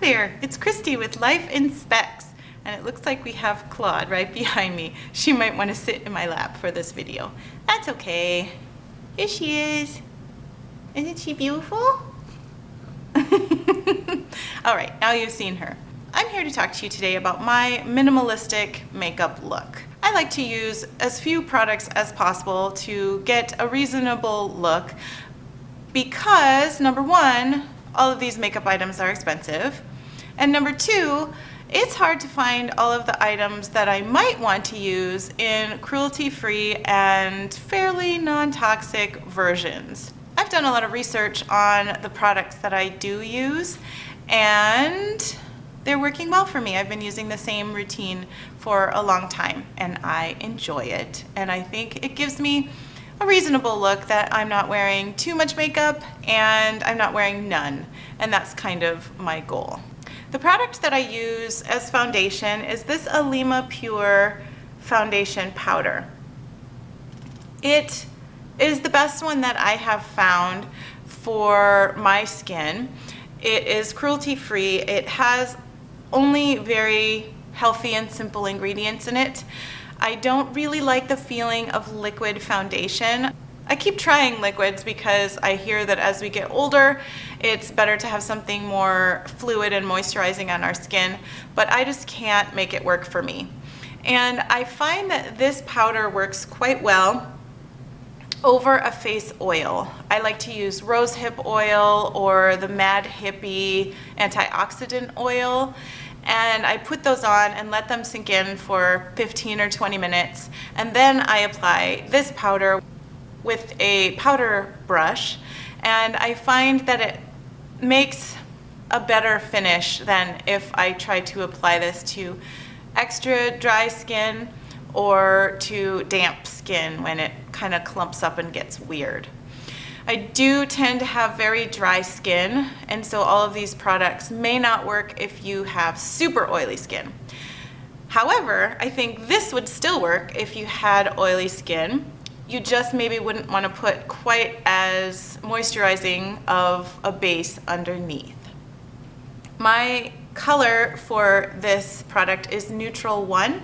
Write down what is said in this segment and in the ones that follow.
there, it's Christy with Life in Specs, and it looks like we have Claude right behind me. She might want to sit in my lap for this video. That's okay. Here she is. Isn't she beautiful? All right, now you've seen her. I'm here to talk to you today about my minimalistic makeup look. I like to use as few products as possible to get a reasonable look because, number one, all of these makeup items are expensive, and number two, it's hard to find all of the items that I might want to use in cruelty-free and fairly non-toxic versions. I've done a lot of research on the products that I do use, and they're working well for me. I've been using the same routine for a long time, and I enjoy it. And I think it gives me a reasonable look that I'm not wearing too much makeup and I'm not wearing none. And that's kind of my goal. The product that I use as foundation is this Alima Pure foundation powder. It is the best one that I have found for my skin. It is cruelty-free. It has only very healthy and simple ingredients in it. I don't really like the feeling of liquid foundation. I keep trying liquids because I hear that as we get older, it's better to have something more fluid and moisturizing on our skin, but I just can't make it work for me. And I find that this powder works quite well over a face oil. I like to use rosehip oil or the Mad Hippie antioxidant oil, and I put those on and let them sink in for 15 or 20 minutes, and then I apply this powder with a powder brush, and I find that it makes a better finish than if I try to apply this to extra dry skin or to damp skin when it kind of clumps up and gets weird. I do tend to have very dry skin, and so all of these products may not work if you have super oily skin. However, I think this would still work if you had oily skin. You just maybe wouldn't want to put quite as moisturizing of a base underneath. My color for this product is Neutral 1.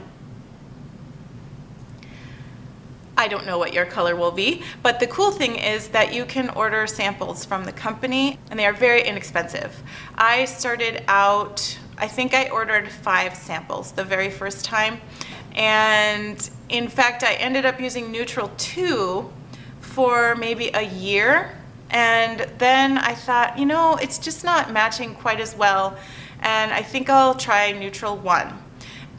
I don't know what your color will be, but the cool thing is that you can order samples from the company and they are very inexpensive. I started out, I think I ordered 5 samples the very first time, and in fact I ended up using Neutral 2 for maybe a year, and then I thought, you know, it's just not matching quite as well, and I think I'll try Neutral 1.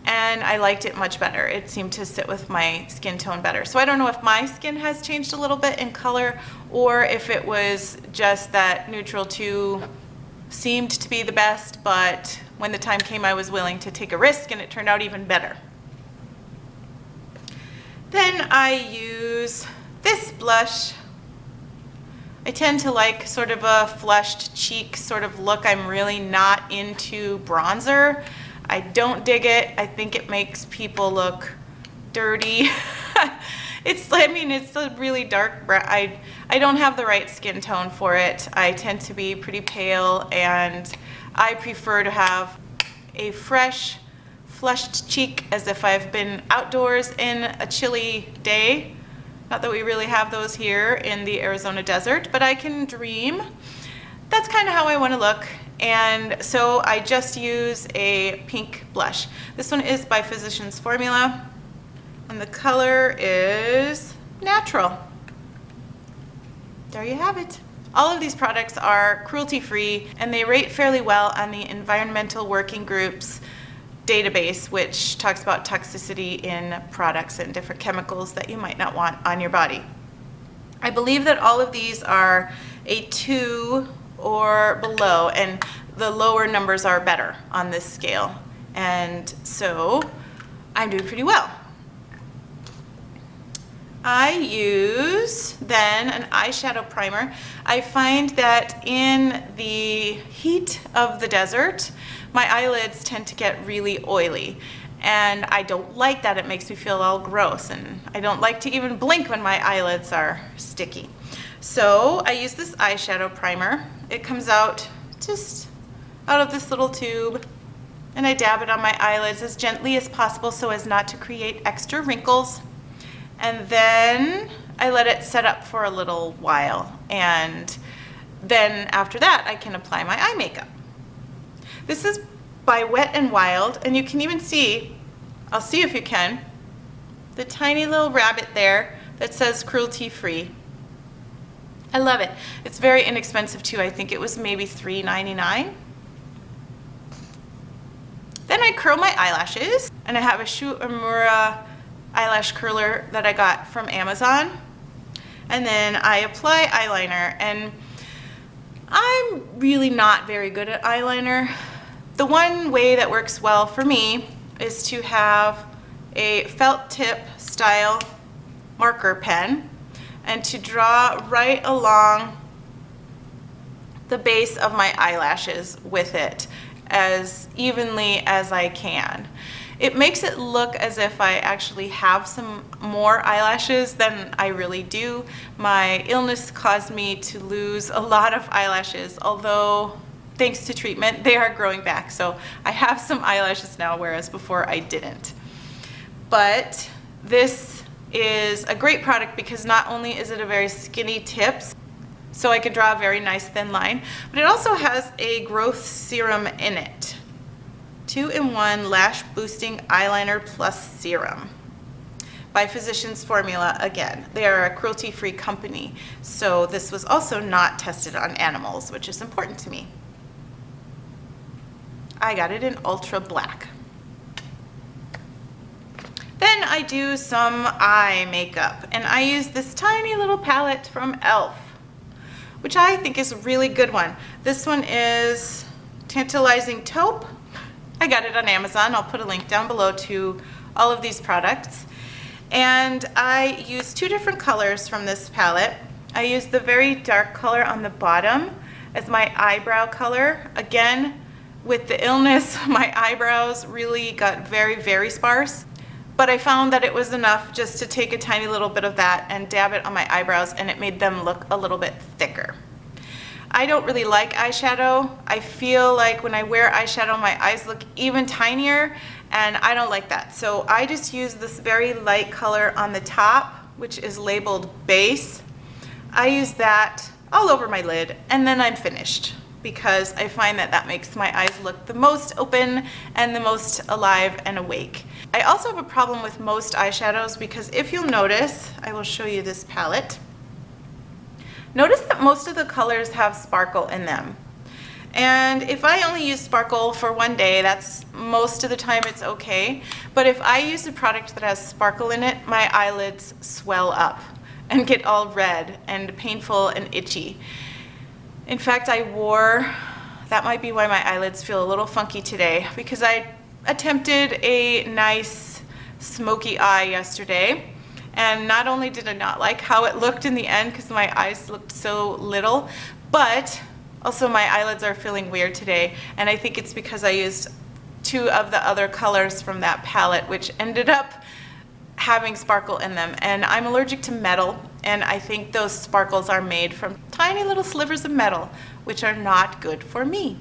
And I liked it much better. It seemed to sit with my skin tone better. So I don't know if my skin has changed a little bit in color or if it was just that Neutral 2 seemed to be the best, but when the time came I was willing to take a risk and it turned out even better. Then I use this blush. I tend to like sort of a flushed cheek sort of look. I'm really not into bronzer. I don't dig it. I think it makes people look dirty. It's a really dark brown. I don't have the right skin tone for it. I tend to be pretty pale, and I prefer to have a fresh, flushed cheek as if I've been outdoors in a chilly day. Not that we really have those here in the Arizona desert, but I can dream. That's kind of how I want to look. And so I just use a pink blush. This one is by Physicians Formula, and the color is Natural. There you have it. All of these products are cruelty-free, and they rate fairly well on the Environmental Working Group's database, which talks about toxicity in products and different chemicals that you might not want on your body. I believe that all of these are a 2 or below, and the lower numbers are better on this scale, and so I'm doing pretty well. I use then an eyeshadow primer. I find that in the heat of the desert my eyelids tend to get really oily, and I don't like that. It makes me feel all gross, and I don't like to even blink when my eyelids are sticky. So I use this eyeshadow primer. It comes out just out of this little tube, and I dab it on my eyelids as gently as possible so as not to create extra wrinkles. And then I let it set up for a little while, and then after that I can apply my eye makeup. This is by Wet n Wild, and you can even see, I'll see if you can, the tiny little rabbit there that says cruelty-free. I love it. It's very inexpensive too. I think it was maybe $3.99. Then I curl my eyelashes, and I have a Shu Uemura eyelash curler that I got from Amazon. And then I apply eyeliner, and I'm really not very good at eyeliner. The one way that works well for me is to have a felt tip style marker pen and to draw right along the base of my eyelashes with it as evenly as I can. It makes it look as if I actually have some more eyelashes than I really do. My illness caused me to lose a lot of eyelashes, although thanks to treatment they are growing back. So I have some eyelashes now, whereas before I didn't. But this is a great product because not only is it a very skinny tip, so I can draw a very nice thin line, but it also has a growth serum in it. 2-in-1 Lash Boosting Eyeliner Plus Serum by Physicians Formula again. They are a cruelty-free company, so this was also not tested on animals, which is important to me. I got it in ultra black. Then I do some eye makeup, and I use this tiny little palette from e.l.f., which I think is a really good one. This one is Tantalizing Taupe. I got it on Amazon. I'll put a link down below to all of these products. And I use two different colors from this palette. I use the very dark color on the bottom as my eyebrow color. Again, with the illness, my eyebrows really got very, very sparse. But I found that it was enough just to take a tiny little bit of that and dab it on my eyebrows, and it made them look a little bit thicker. I don't really like eyeshadow. I feel like when I wear eyeshadow, my eyes look even tinier, and I don't like that. So I just use this very light color on the top, which is labeled Base. I use that all over my lid, and then I'm finished, because I find that that makes my eyes look the most open and the most alive and awake. I also have a problem with most eyeshadows because if you'll notice, I will show you this palette. Notice that most of the colors have sparkle in them. And if I only use sparkle for one day, that's most of the time it's okay. But if I use a product that has sparkle in it, my eyelids swell up and get all red and painful and itchy. In fact, that might be why my eyelids feel a little funky today, because I attempted a nice smoky eye yesterday. And not only did I not like how it looked in the end because my eyes looked so little, but also my eyelids are feeling weird today. And I think it's because I used two of the other colors from that palette, which ended up having sparkle in them. And I'm allergic to metal, and I think those sparkles are made from tiny little slivers of metal, which are not good for me.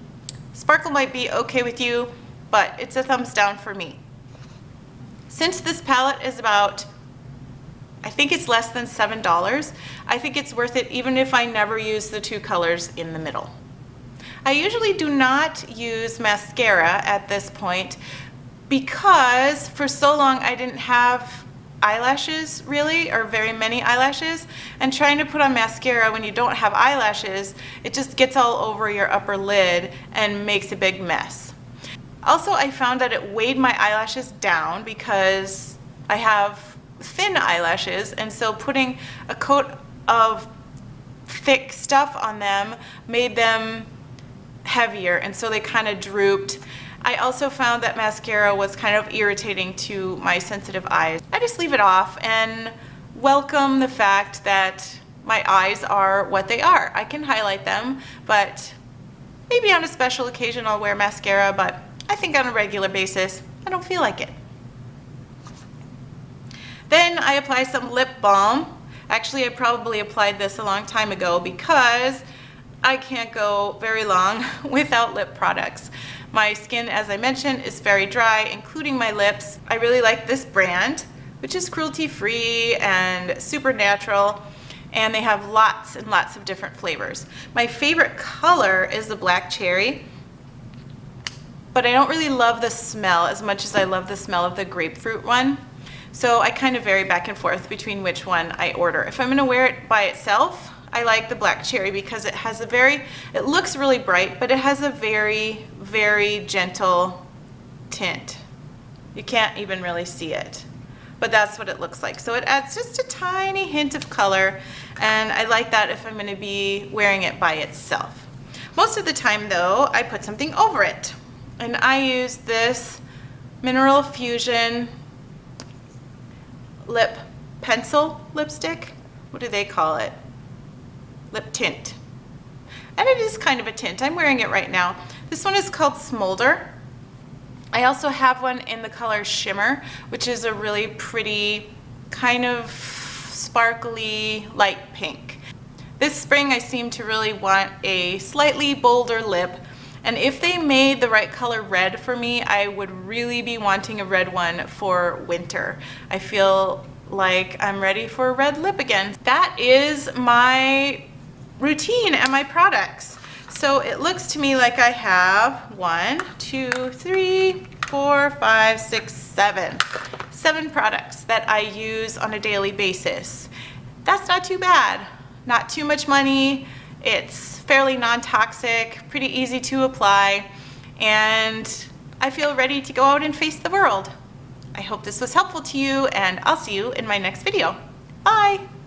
Sparkle might be okay with you, but it's a thumbs down for me. Since this palette is about, I think it's less than $7, I think it's worth it even if I never use the two colors in the middle. I usually do not use mascara at this point because for so long I didn't have eyelashes really, or very many eyelashes, and trying to put on mascara when you don't have eyelashes, it just gets all over your upper lid and makes a big mess. Also, I found that it weighed my eyelashes down because I have thin eyelashes, and so putting a coat of thick stuff on them made them heavier, and so they kind of drooped. I also found that mascara was kind of irritating to my sensitive eyes. I just leave it off and welcome the fact that my eyes are what they are. I can highlight them, but maybe on a special occasion I'll wear mascara, but I think on a regular basis I don't feel like it. Then I apply some lip balm. Actually, I probably applied this a long time ago because I can't go very long without lip products. My skin, as I mentioned, is very dry, including my lips. I really like this brand, which is cruelty-free and super natural, and they have lots and lots of different flavors. My favorite color is the black cherry, but I don't really love the smell as much as I love the smell of the grapefruit one. So I kind of vary back and forth between which one I order. If I'm gonna wear it by itself, I like the black cherry because it has it looks really bright, but it has a very, very gentle tint. You can't even really see it, but that's what it looks like. So it adds just a tiny hint of color, and I like that if I'm gonna be wearing it by itself. Most of the time though, I put something over it, and I use this Mineral Fusion lip pencil lipstick. What do they call it? Lip tint. And it is kind of a tint. I'm wearing it right now. This one is called Smolder. I also have one in the color Shimmer, which is a really pretty, kind of sparkly light pink. This spring I seem to really want a slightly bolder lip, and if they made the right color red for me, I would really be wanting a red one for winter. I feel like I'm ready for a red lip again. That is my routine and my products. So it looks to me like I have 1, 2, 3, 4, 5, 6, 7 products that I use on a daily basis. That's not too bad. Not too much money. It's fairly non-toxic, pretty easy to apply, and I feel ready to go out and face the world. I hope this was helpful to you, and I'll see you in my next video. Bye!